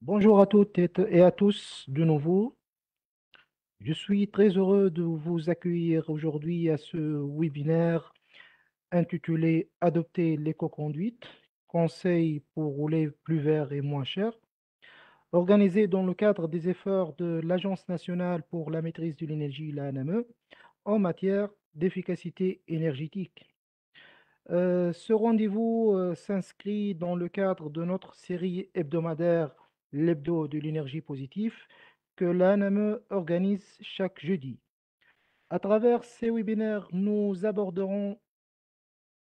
Bonjour à toutes et à tous de nouveau. Je suis très heureux de vous accueillir aujourd'hui à ce webinaire intitulé Adopter l'éco-conduite, conseils pour rouler plus vert et moins cher, organisé dans le cadre des efforts de l'Agence nationale pour la maîtrise de l'énergie, la l'ANME, en matière d'efficacité énergétique. Ce rendez-vous s'inscrit dans le cadre de notre série hebdomadaire L'Hebdo de l'énergie positive que l'ANME organise chaque jeudi. À travers ces webinaires, nous aborderons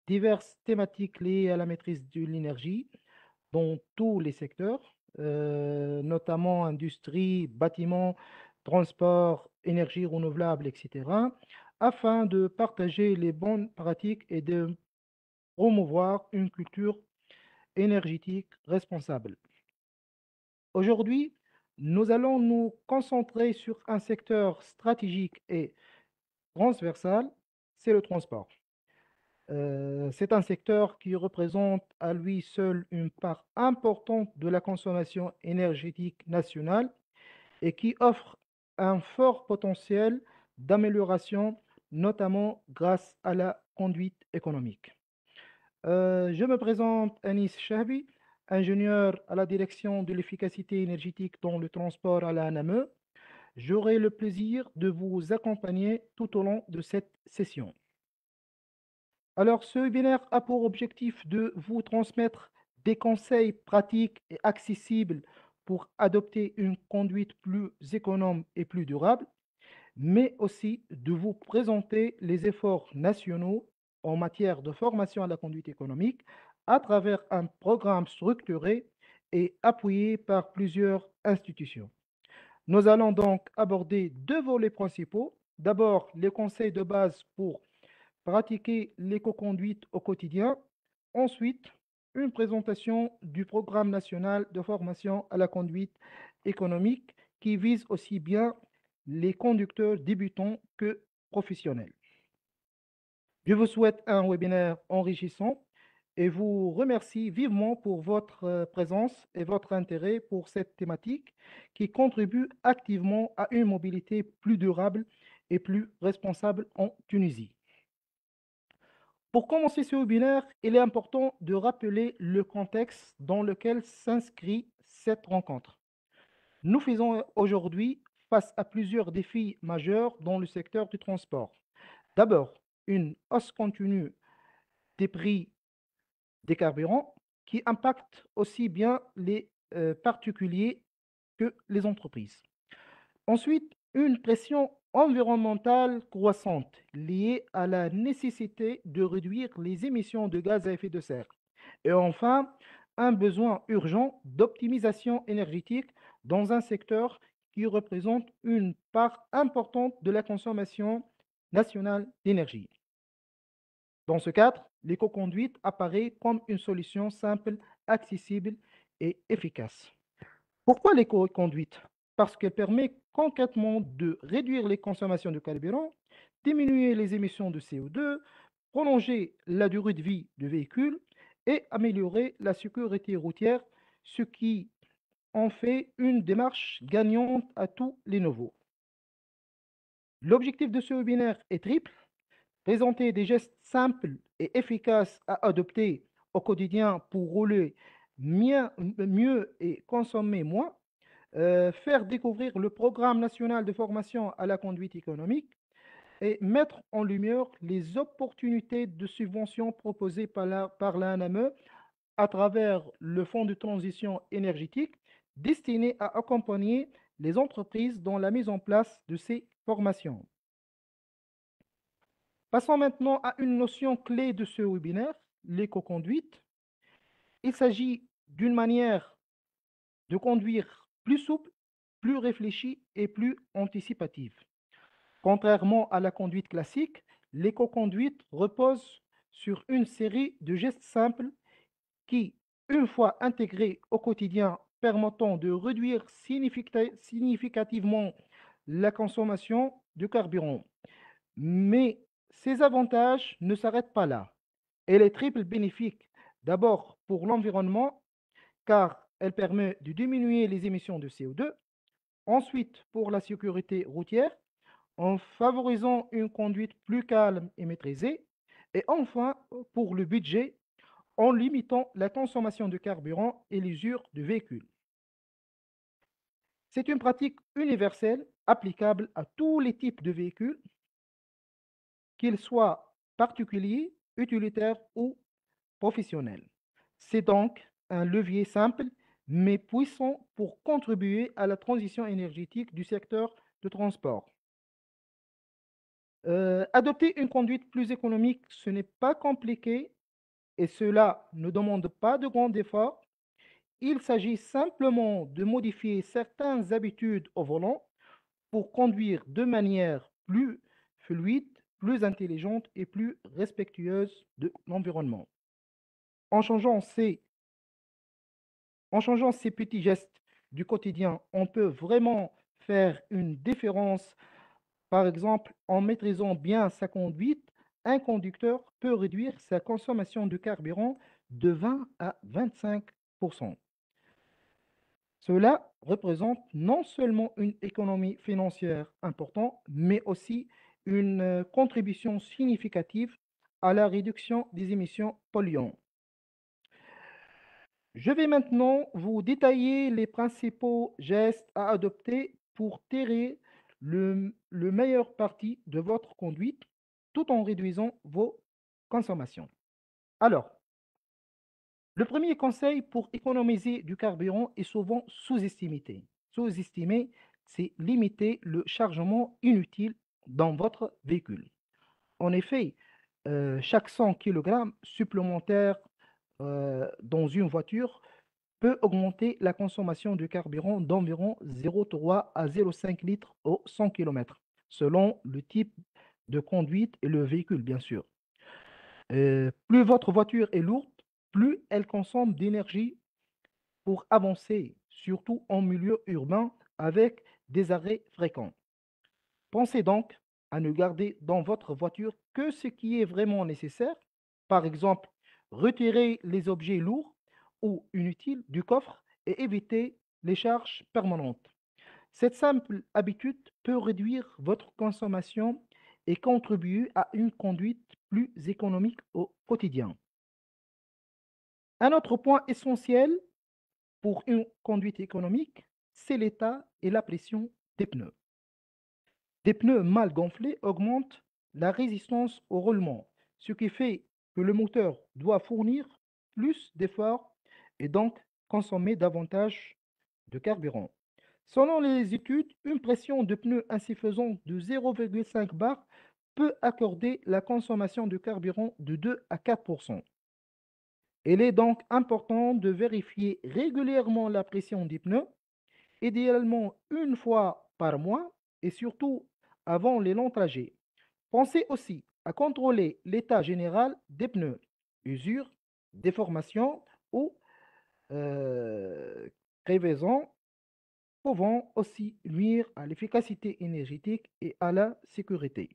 diverses thématiques liées à la maîtrise de l'énergie dans tous les secteurs, notamment industrie, bâtiment, transport, énergie renouvelable, etc., afin de partager les bonnes pratiques et de promouvoir une culture énergétique responsable. Aujourd'hui, nous allons nous concentrer sur un secteur stratégique et transversal, c'est le transport. C'est un secteur qui représente à lui seul une part importante de la consommation énergétique nationale et qui offre un fort potentiel d'amélioration, notamment grâce à la conduite économique. Je me présente Anis Chahbi, ingénieur à la direction de l'efficacité énergétique dans le transport à la NME. J'aurai le plaisir de vous accompagner tout au long de cette session. Alors, ce webinaire a pour objectif de vous transmettre des conseils pratiques et accessibles pour adopter une conduite plus économe et plus durable, mais aussi de vous présenter les efforts nationaux en matière de formation à la conduite économique à travers un programme structuré et appuyé par plusieurs institutions. Nous allons donc aborder deux volets principaux. D'abord, les conseils de base pour pratiquer l'éco-conduite au quotidien. Ensuite, une présentation du programme national de formation à la conduite économique qui vise aussi bien les conducteurs débutants que professionnels. Je vous souhaite un webinaire enrichissant et vous remercie vivement pour votre présence et votre intérêt pour cette thématique qui contribue activement à une mobilité plus durable et plus responsable en Tunisie. Pour commencer ce webinaire, il est important de rappeler le contexte dans lequel s'inscrit cette rencontre. Nous faisons aujourd'hui face à plusieurs défis majeurs dans le secteur du transport. D'abord, une hausse continue des prix des carburants qui impacte aussi bien les particuliers que les entreprises. Ensuite, une pression environnementale croissante liée à la nécessité de réduire les émissions de gaz à effet de serre. Et enfin, un besoin urgent d'optimisation énergétique dans un secteur qui représente une part importante de la consommation nationale d'énergie. Dans ce cadre, l'éco-conduite apparaît comme une solution simple, accessible et efficace. Pourquoi l'éco-conduite? Parce qu'elle permet concrètement de réduire les consommations de carburant, diminuer les émissions de CO2, prolonger la durée de vie du véhicule et améliorer la sécurité routière, ce qui en fait une démarche gagnante à tous les niveaux. L'objectif de ce webinaire est triple: présenter des gestes simples et efficaces à adopter au quotidien pour rouler mieux et consommer moins, faire découvrir le programme national de formation à la conduite économique et mettre en lumière les opportunités de subventions proposées par la NME à travers le Fonds de transition énergétique destiné à accompagner les entreprises dans la mise en place de ces formations. Passons maintenant à une notion clé de ce webinaire, l'éco-conduite. Il s'agit d'une manière de conduire plus souple, plus réfléchie et plus anticipative. Contrairement à la conduite classique, l'éco-conduite repose sur une série de gestes simples qui, une fois intégrés au quotidien, permettant de réduire significativement la consommation de carburant. Mais ces avantages ne s'arrêtent pas là. Elle est triple bénéfique. D'abord pour l'environnement, car elle permet de diminuer les émissions de CO2. Ensuite, pour la sécurité routière, en favorisant une conduite plus calme et maîtrisée. Et enfin, pour le budget, en limitant la consommation de carburant et l'usure de véhicules. C'est une pratique universelle applicable à tous les types de véhicules, qu'ils soient particuliers, utilitaires ou professionnels. C'est donc un levier simple mais puissant pour contribuer à la transition énergétique du secteur de transport. Adopter une conduite plus économique, ce n'est pas compliqué et cela ne demande pas de grands efforts. Il s'agit simplement de modifier certaines habitudes au volant pour conduire de manière plus fluide, plus intelligente et plus respectueuse de l'environnement. En changeant ces petits gestes du quotidien, on peut vraiment faire une différence. Par exemple, en maîtrisant bien sa conduite, un conducteur peut réduire sa consommation de carburant de 20 à 25%. Cela représente non seulement une économie financière importante, mais aussi une contribution significative à la réduction des émissions polluantes. Je vais maintenant vous détailler les principaux gestes à adopter pour tirer le meilleur parti de votre conduite tout en réduisant vos consommations. Alors, le premier conseil pour économiser du carburant est souvent sous-estimé. Sous-estimé, c'est limiter le chargement inutile dans votre véhicule. En effet, chaque 100 kg supplémentaires dans une voiture peut augmenter la consommation de carburant d'environ 0,3 à 0,5 litres au 100 km, selon le type de conduite et le véhicule, bien sûr. Plus votre voiture est lourde, plus elle consomme d'énergie pour avancer, surtout en milieu urbain avec des arrêts fréquents. Pensez donc à ne garder dans votre voiture que ce qui est vraiment nécessaire. Par exemple, retirer les objets lourds ou inutiles du coffre et éviter les charges permanentes. Cette simple habitude peut réduire votre consommation et contribuer à une conduite plus économique au quotidien. Un autre point essentiel pour une conduite économique, c'est l'état et la pression des pneus. Des pneus mal gonflés augmentent la résistance au roulement, ce qui fait que le moteur doit fournir plus d'efforts et donc consommer davantage de carburant. Selon les études, une pression de pneus insuffisante de 0,5 bar peut accorder la consommation de carburant de 2 à 4%. Il est donc important de vérifier régulièrement la pression des pneus, idéalement une fois par mois et surtout avant les longs trajets. Pensez aussi à contrôler l'état général des pneus, usure, déformation ou euh, crevaison pouvant aussi nuire à l'efficacité énergétique et à la sécurité.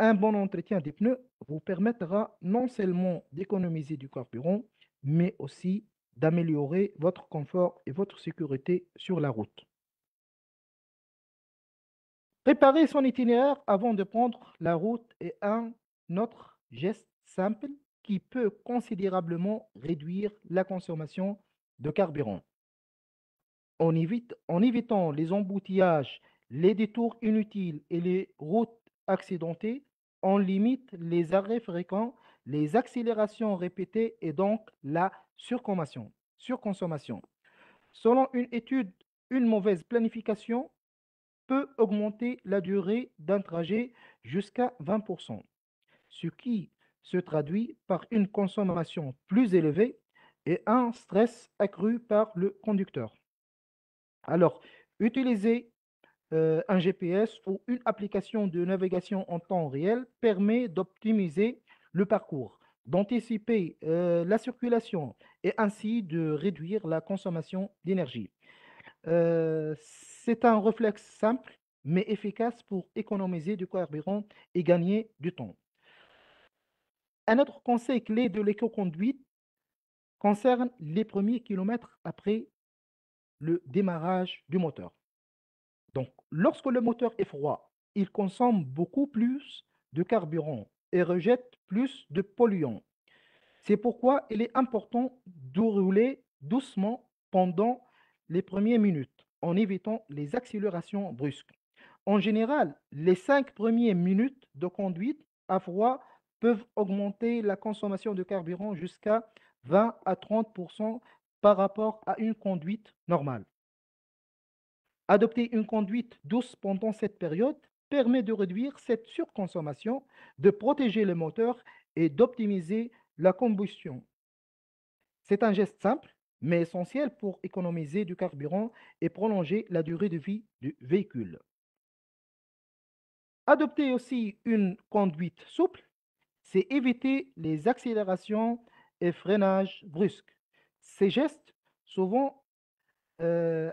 Un bon entretien des pneus vous permettra non seulement d'économiser du carburant, mais aussi d'améliorer votre confort et votre sécurité sur la route. Préparer son itinéraire avant de prendre la route est un autre geste simple qui peut considérablement réduire la consommation de carburant. En évitant les embouteillages, les détours inutiles et les routes accidentées, on limite les arrêts fréquents, les accélérations répétées et donc la surconsommation. Selon une étude, une mauvaise planification peut augmenter la durée d'un trajet jusqu'à 20%, ce qui se traduit par une consommation plus élevée et un stress accru par le conducteur. Alors, utilisez un GPS ou une application de navigation en temps réel permet d'optimiser le parcours, d'anticiper la circulation et ainsi de réduire la consommation d'énergie. C'est un réflexe simple mais efficace pour économiser du carburant et gagner du temps. Un autre conseil clé de l'éco-conduite concerne les premiers kilomètres après le démarrage du moteur. Donc, lorsque le moteur est froid, il consomme beaucoup plus de carburant et rejette plus de polluants. C'est pourquoi il est important de rouler doucement pendant les premières minutes en évitant les accélérations brusques. En général, les 5 premières minutes de conduite à froid peuvent augmenter la consommation de carburant jusqu'à 20 à 30% par rapport à une conduite normale. Adopter une conduite douce pendant cette période permet de réduire cette surconsommation, de protéger le moteur et d'optimiser la combustion. C'est un geste simple, mais essentiel pour économiser du carburant et prolonger la durée de vie du véhicule. Adopter aussi une conduite souple, c'est éviter les accélérations et freinages brusques. Ces gestes, souvent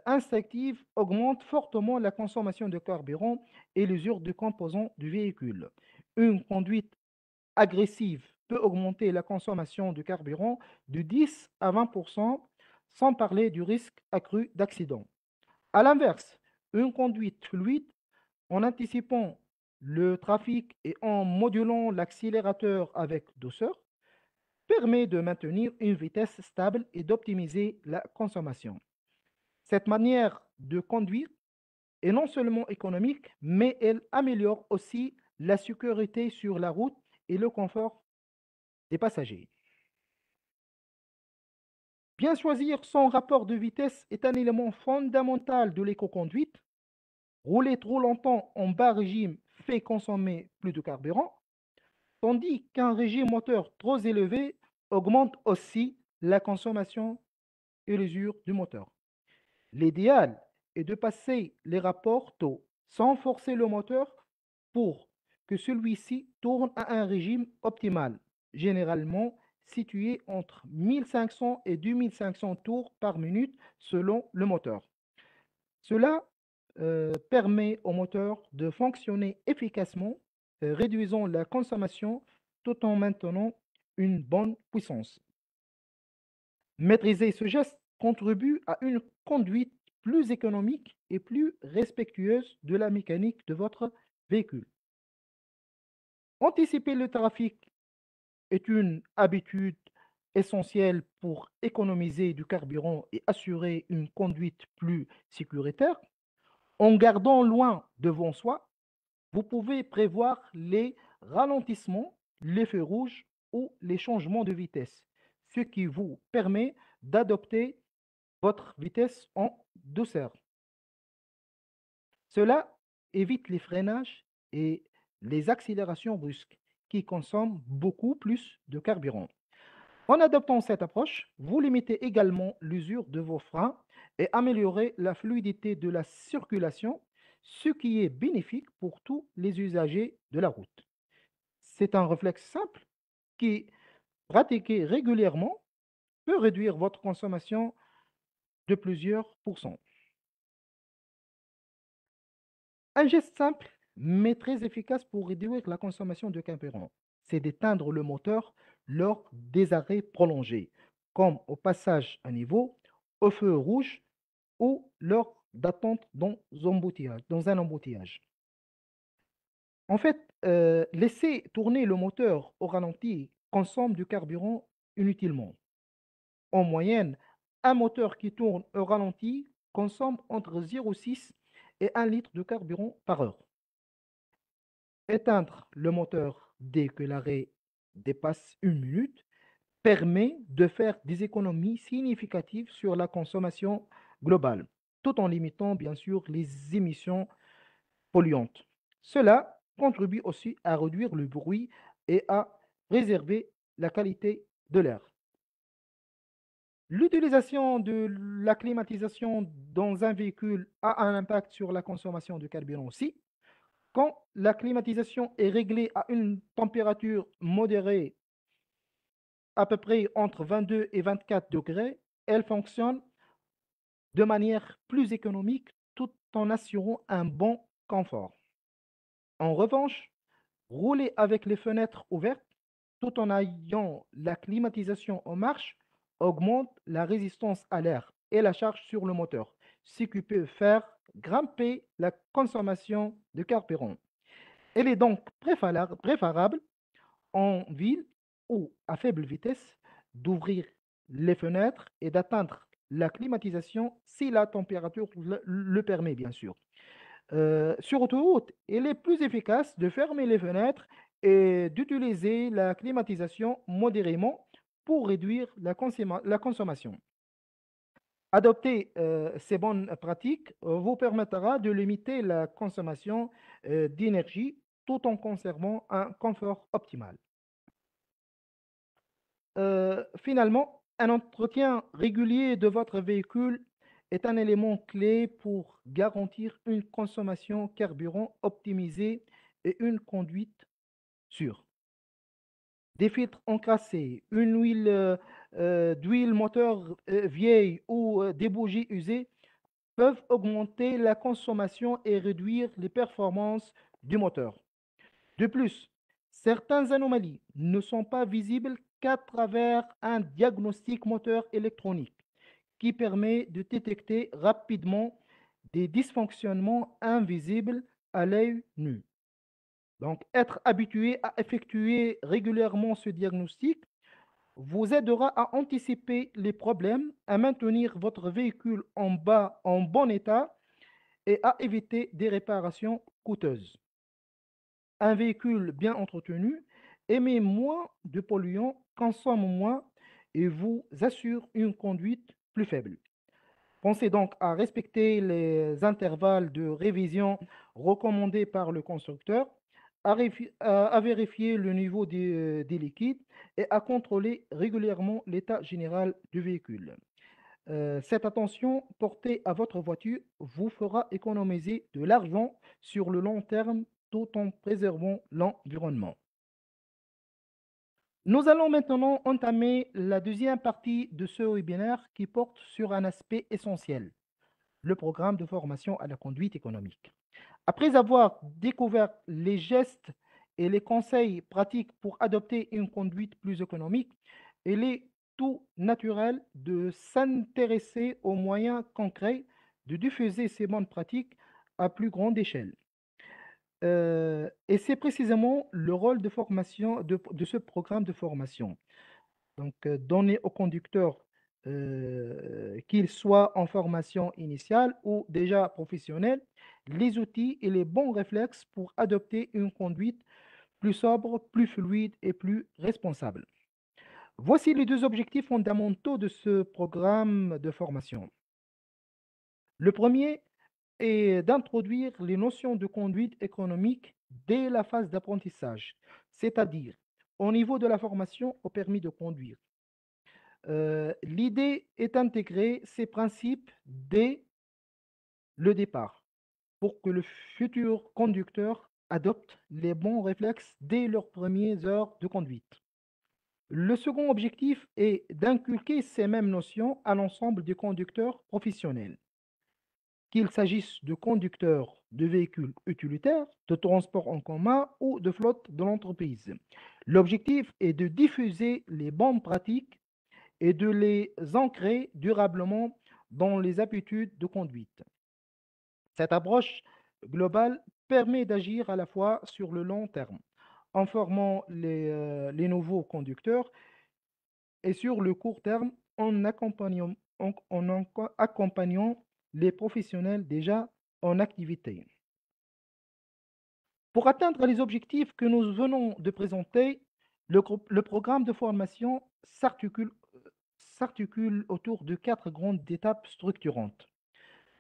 instinctifs, augmentent fortement la consommation de carburant et l'usure de composants du véhicule. Une conduite agressive peut augmenter la consommation de carburant de 10 à 20%, sans parler du risque accru d'accident. À l'inverse, une conduite fluide, en anticipant le trafic et en modulant l'accélérateur avec douceur, permet de maintenir une vitesse stable et d'optimiser la consommation. Cette manière de conduire est non seulement économique, mais elle améliore aussi la sécurité sur la route et le confort des passagers. Bien choisir son rapport de vitesse est un élément fondamental de l'éco-conduite. Rouler trop longtemps en bas régime fait consommer plus de carburant, tandis qu'un régime moteur trop élevé augmente aussi la consommation et l'usure du moteur. L'idéal est de passer les rapports tôt sans forcer le moteur pour que celui-ci tourne à un régime optimal, généralement situé entre 1500 et 2500 tours par minute selon le moteur. Cela permet au moteur de fonctionner efficacement, réduisant la consommation tout en maintenant une bonne puissance. Maîtriser ce geste contribue à une conduite plus économique et plus respectueuse de la mécanique de votre véhicule. Anticiper le trafic est une habitude essentielle pour économiser du carburant et assurer une conduite plus sécuritaire. En gardant loin devant soi, vous pouvez prévoir les ralentissements, les feux rouges ou les changements de vitesse, ce qui vous permet d'adopter votre vitesse en douceur. Cela évite les freinages et les accélérations brusques qui consomment beaucoup plus de carburant. En adoptant cette approche, vous limitez également l'usure de vos freins et améliorez la fluidité de la circulation, ce qui est bénéfique pour tous les usagers de la route. C'est un réflexe simple qui, pratiqué régulièrement, peut réduire votre consommation de plusieurs pourcents. Un geste simple, mais très efficace pour réduire la consommation de carburant, c'est d'éteindre le moteur lors des arrêts prolongés, comme au passage à niveau, au feu rouge ou lors d'attente dans un embouteillage. En fait, laisser tourner le moteur au ralenti consomme du carburant inutilement. En moyenne, un moteur qui tourne au ralenti consomme entre 0,6 et 1 litre de carburant par heure. Éteindre le moteur dès que l'arrêt dépasse 1 minute permet de faire des économies significatives sur la consommation globale, tout en limitant bien sûr les émissions polluantes. Cela contribue aussi à réduire le bruit et à préserver la qualité de l'air. L'utilisation de la climatisation dans un véhicule a un impact sur la consommation de carburant aussi. Quand la climatisation est réglée à une température modérée, à peu près entre 22 et 24 degrés, elle fonctionne de manière plus économique tout en assurant un bon confort. En revanche, rouler avec les fenêtres ouvertes tout en ayant la climatisation en marche augmente la résistance à l'air et la charge sur le moteur, ce qui peut faire grimper la consommation de carburant. Il est donc préférable en ville ou à faible vitesse d'ouvrir les fenêtres et d'atteindre la climatisation si la température le permet, bien sûr. Sur autoroute, il est plus efficace de fermer les fenêtres et d'utiliser la climatisation modérément pour réduire la consommation. Adopter ces bonnes pratiques vous permettra de limiter la consommation d'énergie tout en conservant un confort optimal. Finalement, un entretien régulier de votre véhicule est un élément clé pour garantir une consommation carburant optimisée et une conduite sûre. Des filtres encrassés, une huile d'huile moteur vieille ou des bougies usées peuvent augmenter la consommation et réduire les performances du moteur. De plus, certaines anomalies ne sont pas visibles qu'à travers un diagnostic moteur électronique qui permet de détecter rapidement des dysfonctionnements invisibles à l'œil nu. Donc, être habitué à effectuer régulièrement ce diagnostic vous aidera à anticiper les problèmes, à maintenir votre véhicule en bon état et à éviter des réparations coûteuses. Un véhicule bien entretenu émet moins de polluants, consomme moins et vous assure une conduite plus faible. Pensez donc à respecter les intervalles de révision recommandés par le constructeur, à vérifier le niveau des liquides et à contrôler régulièrement l'état général du véhicule. Cette attention portée à votre voiture vous fera économiser de l'argent sur le long terme tout en préservant l'environnement. Nous allons maintenant entamer la deuxième partie de ce webinaire qui porte sur un aspect essentiel, le programme de formation à la conduite économique. Après avoir découvert les gestes et les conseils pratiques pour adopter une conduite plus économique, il est tout naturel de s'intéresser aux moyens concrets de diffuser ces bonnes pratiques à plus grande échelle. Et c'est précisément le rôle de formation de ce programme de formation. Donc, donner aux conducteurs, qu'ils soient en formation initiale ou déjà professionnels, les outils et les bons réflexes pour adopter une conduite plus sobre, plus fluide et plus responsable. Voici les deux objectifs fondamentaux de ce programme de formation. Le premier est d'introduire les notions de conduite économique dès la phase d'apprentissage, c'est-à-dire au niveau de la formation au permis de conduire. L'idée est d'intégrer ces principes dès le départ pour que le futur conducteur adopte les bons réflexes dès leurs premières heures de conduite. Le second objectif est d'inculquer ces mêmes notions à l'ensemble des conducteurs professionnels, qu'il s'agisse de conducteurs de véhicules utilitaires, de transport en commun ou de flotte de l'entreprise. L'objectif est de diffuser les bonnes pratiques et de les ancrer durablement dans les habitudes de conduite. Cette approche globale permet d'agir à la fois sur le long terme, en formant les nouveaux conducteurs, et sur le court terme, en accompagnant les professionnels déjà en activité. Pour atteindre les objectifs que nous venons de présenter, le programme de formation s'articule autour de quatre grandes étapes structurantes.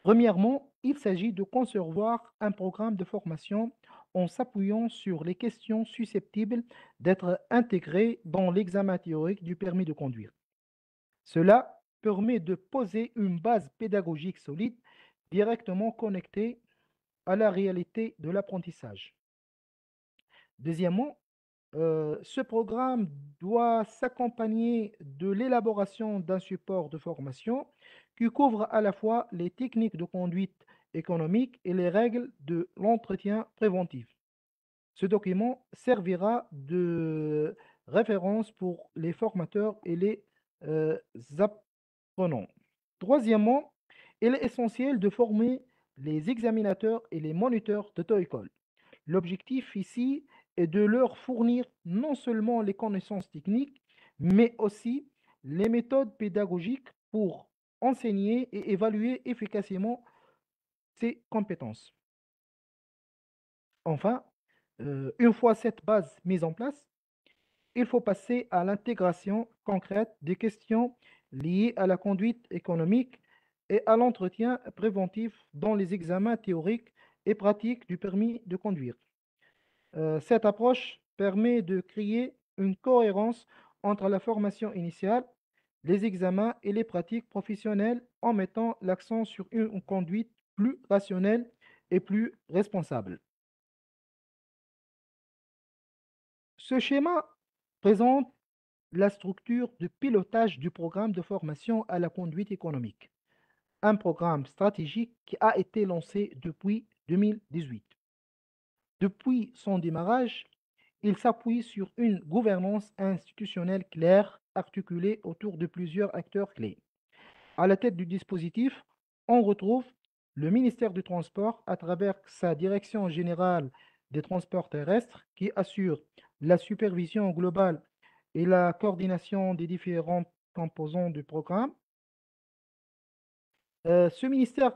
Premièrement, il s'agit de concevoir un programme de formation en s'appuyant sur les questions susceptibles d'être intégrées dans l'examen théorique du permis de conduire. Cela permet de poser une base pédagogique solide directement connectée à la réalité de l'apprentissage. Deuxièmement, ce programme doit s'accompagner de l'élaboration d'un support de formation qui couvre à la fois les techniques de conduite économique et les règles de l'entretien préventif. Ce document servira de référence pour les formateurs et les apprenants. Troisièmement, il est essentiel de former les examinateurs et les moniteurs d'auto-école. L'objectif ici est de leur fournir non seulement les connaissances techniques, mais aussi les méthodes pédagogiques pour enseigner et évaluer efficacement ces compétences. Enfin, une fois cette base mise en place, il faut passer à l'intégration concrète des questions liées à la conduite économique et à l'entretien préventif dans les examens théoriques et pratiques du permis de conduire. Cette approche permet de créer une cohérence entre la formation initiale, les examens et les pratiques professionnelles en mettant l'accent sur une conduite plus rationnelle et plus responsable. Ce schéma présente la structure de pilotage du programme de formation à la conduite économique, un programme stratégique qui a été lancé depuis 2018. Depuis son démarrage, il s'appuie sur une gouvernance institutionnelle claire, articulée autour de plusieurs acteurs clés. À la tête du dispositif, on retrouve le ministère du Transport à travers sa direction générale des transports terrestres qui assure la supervision globale et la coordination des différents composants du programme. Ce ministère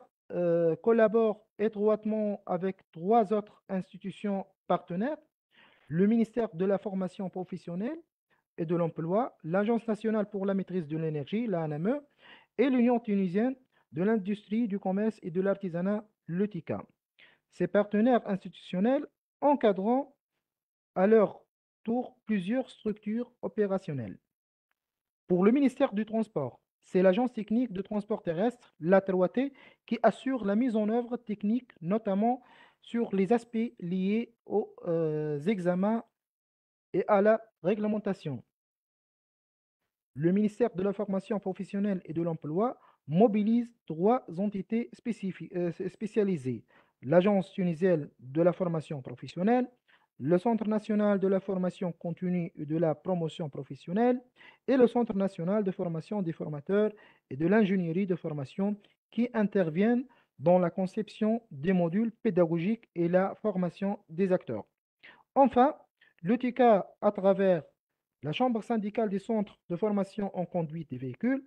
collabore étroitement avec trois autres institutions partenaires, le ministère de la formation professionnelle et de l'emploi, l'Agence nationale pour la maîtrise de l'énergie, l'ANME, et l'Union tunisienne de l'industrie, du commerce et de l'artisanat, l'UTICA. Ces partenaires institutionnels encadrent à leur tour plusieurs structures opérationnelles. Pour le ministère du Transport, c'est l'Agence technique de transport terrestre, l'ATROAT, qui assure la mise en œuvre technique, notamment sur les aspects liés aux examens et à la réglementation. Le ministère de la formation professionnelle et de l'emploi mobilise trois entités spécialisées: l'Agence tunisienne de la formation professionnelle, le Centre national de la formation continue et de la promotion professionnelle et le Centre national de formation des formateurs et de l'ingénierie de formation qui interviennent dans la conception des modules pédagogiques et la formation des acteurs. Enfin, l'UTICA, à travers la Chambre syndicale des centres de formation en conduite des véhicules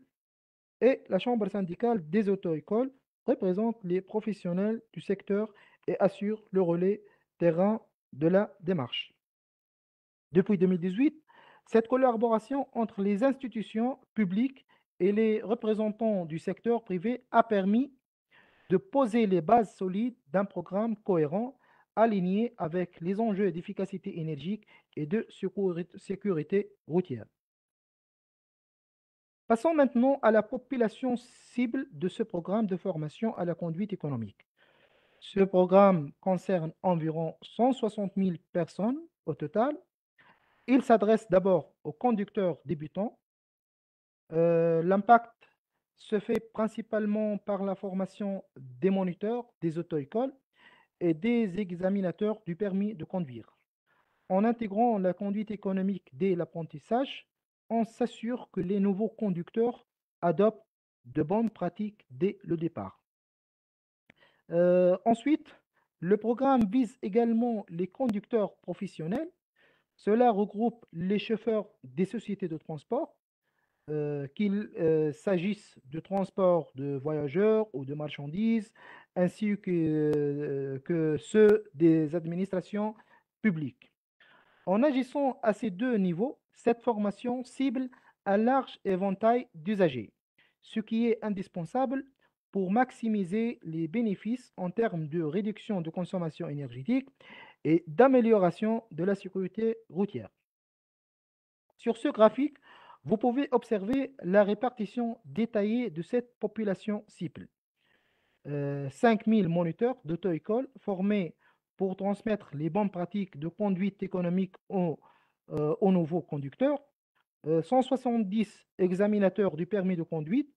et la Chambre syndicale des auto-écoles, représente les professionnels du secteur et assure le relais terrain de la démarche. Depuis 2018, cette collaboration entre les institutions publiques et les représentants du secteur privé a permis de poser les bases solides d'un programme cohérent, aligné avec les enjeux d'efficacité énergique et de sécurité routière. Passons maintenant à la population cible de ce programme de formation à la conduite économique. Ce programme concerne environ 160 000 personnes au total. Il s'adresse d'abord aux conducteurs débutants. L'impact se fait principalement par la formation des moniteurs des auto-écoles et des examinateurs du permis de conduire. En intégrant la conduite économique dès l'apprentissage, on s'assure que les nouveaux conducteurs adoptent de bonnes pratiques dès le départ. Ensuite, le programme vise également les conducteurs professionnels. Cela regroupe les chauffeurs des sociétés de transport, qu'il s'agisse de transport de voyageurs ou de marchandises, ainsi que ceux des administrations publiques. En agissant à ces deux niveaux, cette formation cible un large éventail d'usagers, ce qui est indispensable pour maximiser les bénéfices en termes de réduction de consommation énergétique et d'amélioration de la sécurité routière. Sur ce graphique, vous pouvez observer la répartition détaillée de cette population cible. 5 000 moniteurs d'auto-école formés pour transmettre les bonnes pratiques de conduite économique aux nouveaux conducteurs, 170 examinateurs du permis de conduite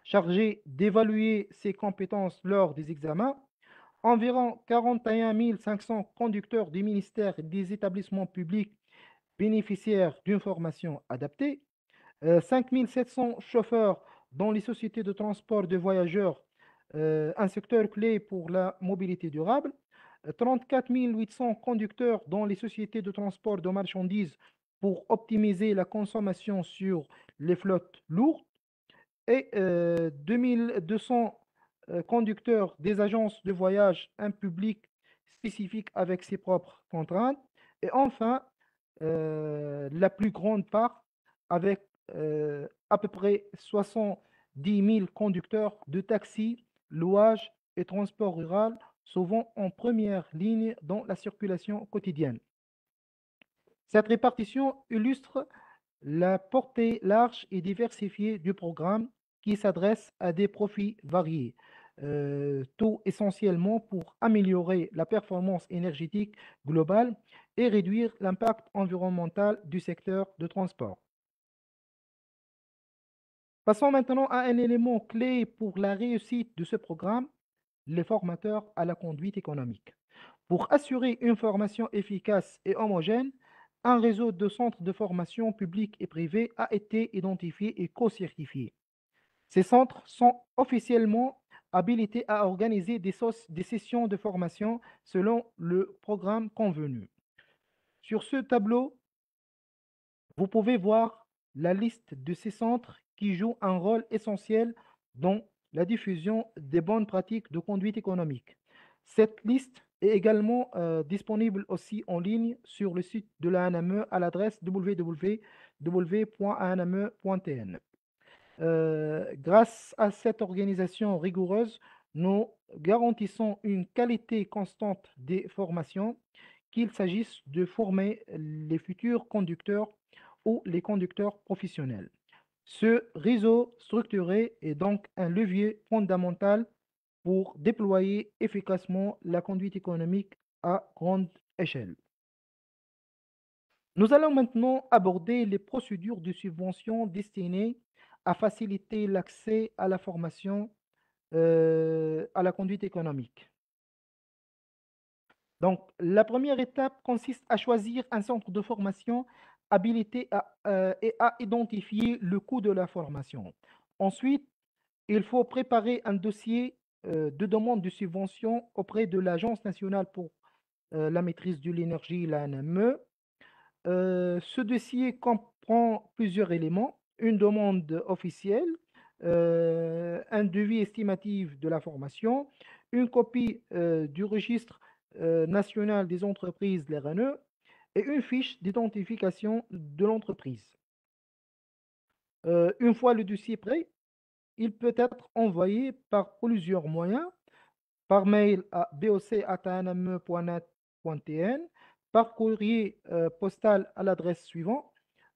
chargés d'évaluer ces compétences lors des examens, environ 41 500 conducteurs des ministères et des établissements publics bénéficiaires d'une formation adaptée, 5 700 chauffeurs dans les sociétés de transport de voyageurs, un secteur clé pour la mobilité durable. 34 800 conducteurs dans les sociétés de transport de marchandises pour optimiser la consommation sur les flottes lourdes et 2200 conducteurs des agences de voyage, un public spécifique avec ses propres contraintes. Et enfin, la plus grande part avec à peu près 70 000 conducteurs de taxis, louage et transport rural, souvent en première ligne dans la circulation quotidienne. Cette répartition illustre la portée large et diversifiée du programme qui s'adresse à des profils variés, tout essentiellement pour améliorer la performance énergétique globale et réduire l'impact environnemental du secteur de transport. Passons maintenant à un élément clé pour la réussite de ce programme, les formateurs à la conduite économique. Pour assurer une formation efficace et homogène, un réseau de centres de formation publics et privés a été identifié et co-certifié. Ces centres sont officiellement habilités à organiser des sessions de formation selon le programme convenu. Sur ce tableau, vous pouvez voir la liste de ces centres qui jouent un rôle essentiel dans la diffusion des bonnes pratiques de conduite économique. Cette liste est également disponible aussi en ligne sur le site de la ANME à l'adresse www.anme.tn. Grâce à cette organisation rigoureuse, nous garantissons une qualité constante des formations, qu'il s'agisse de former les futurs conducteurs ou les conducteurs professionnels. Ce réseau structuré est donc un levier fondamental pour déployer efficacement la conduite économique à grande échelle. Nous allons maintenant aborder les procédures de subvention destinées à faciliter l'accès à la formation à la conduite économique. Donc, la première étape consiste à choisir un centre de formation habilité et à identifier le coût de la formation. Ensuite, il faut préparer un dossier de demande de subvention auprès de l'Agence nationale pour la maîtrise de l'énergie, l'ANME. Ce dossier comprend plusieurs éléments, une demande officielle, un devis estimatif de la formation, une copie du registre national des entreprises, l'RNE, et une fiche d'identification de l'entreprise. Une fois le dossier prêt, il peut être envoyé par plusieurs moyens, par mail à boc@anme.net.tn, par courrier postal à l'adresse suivante,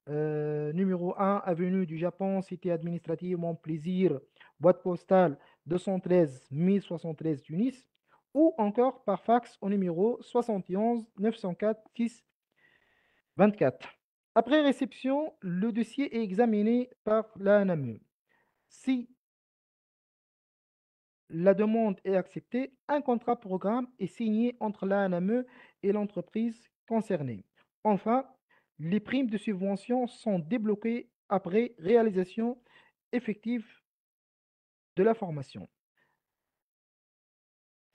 numéro 1, avenue du Japon, cité administrative Montplaisir, boîte postale 213 1073 Tunis, ou encore par fax au numéro 71 904 6 24. Après réception, le dossier est examiné par l'ANME. Si la demande est acceptée, un contrat programme est signé entre l'ANME et l'entreprise concernée. Enfin, les primes de subvention sont débloquées après réalisation effective de la formation.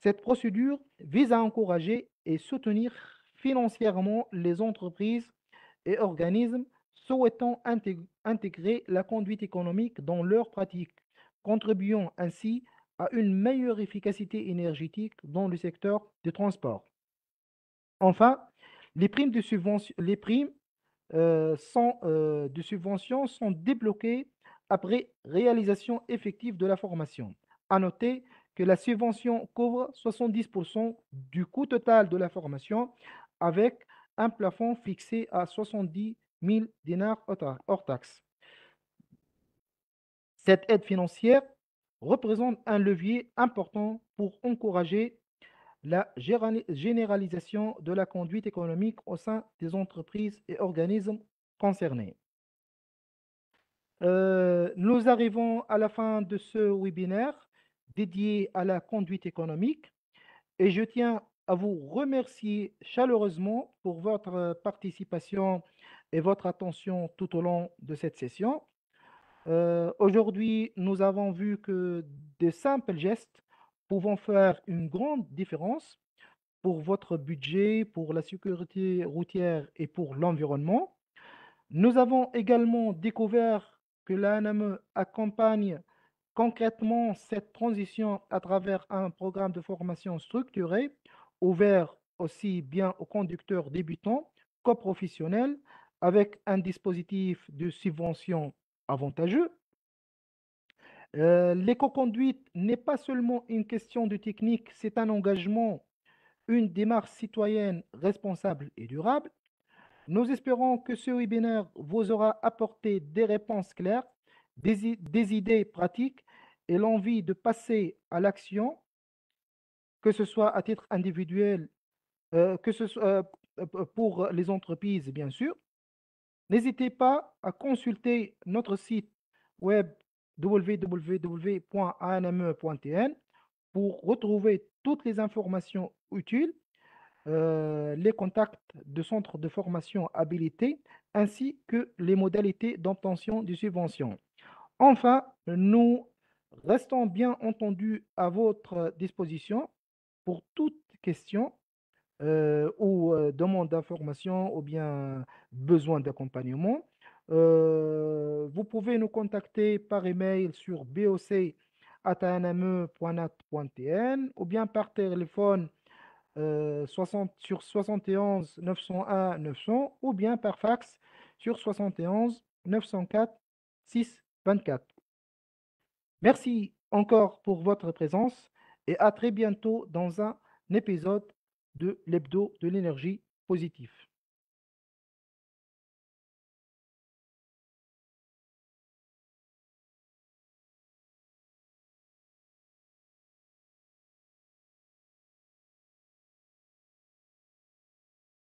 Cette procédure vise à encourager et soutenir financièrement les entreprises et organismes souhaitant intégrer la conduite économique dans leurs pratiques, contribuant ainsi à une meilleure efficacité énergétique dans le secteur des transports. Enfin, les primes de subvention sont débloquées après réalisation effective de la formation. À noter que la subvention couvre 70% du coût total de la formation avec un plafond fixé à 70 000 dinars hors taxes. Cette aide financière représente un levier important pour encourager la généralisation de la conduite économique au sein des entreprises et organismes concernés. Nous arrivons à la fin de ce webinaire dédié à la conduite économique et je tiens à vous remercier chaleureusement pour votre participation et votre attention tout au long de cette session. Aujourd'hui, nous avons vu que des simples gestes pouvant faire une grande différence pour votre budget, pour la sécurité routière et pour l'environnement. Nous avons également découvert que l'ANME accompagne concrètement cette transition à travers un programme de formation structuré, ouvert aussi bien aux conducteurs débutants qu'aux professionnels, avec un dispositif de subvention avantageux. L'éco-conduite n'est pas seulement une question de technique, c'est un engagement, une démarche citoyenne responsable et durable. Nous espérons que ce webinaire vous aura apporté des réponses claires, des idées pratiques et l'envie de passer à l'action, que ce soit à titre individuel, que ce soit pour les entreprises, bien sûr. N'hésitez pas à consulter notre site web www.anme.tn pour retrouver toutes les informations utiles, les contacts de centres de formation habilités, ainsi que les modalités d'obtention des subventions. Enfin, nous restons bien entendu à votre disposition pour toute question ou demande d'information ou bien besoin d'accompagnement. Vous pouvez nous contacter par email sur boc@anme.nat.tn ou bien par téléphone 60 sur 71 901 900 ou bien par fax sur 71 904 624. Merci encore pour votre présence et à très bientôt dans un épisode de l'Hebdo de l'énergie positive.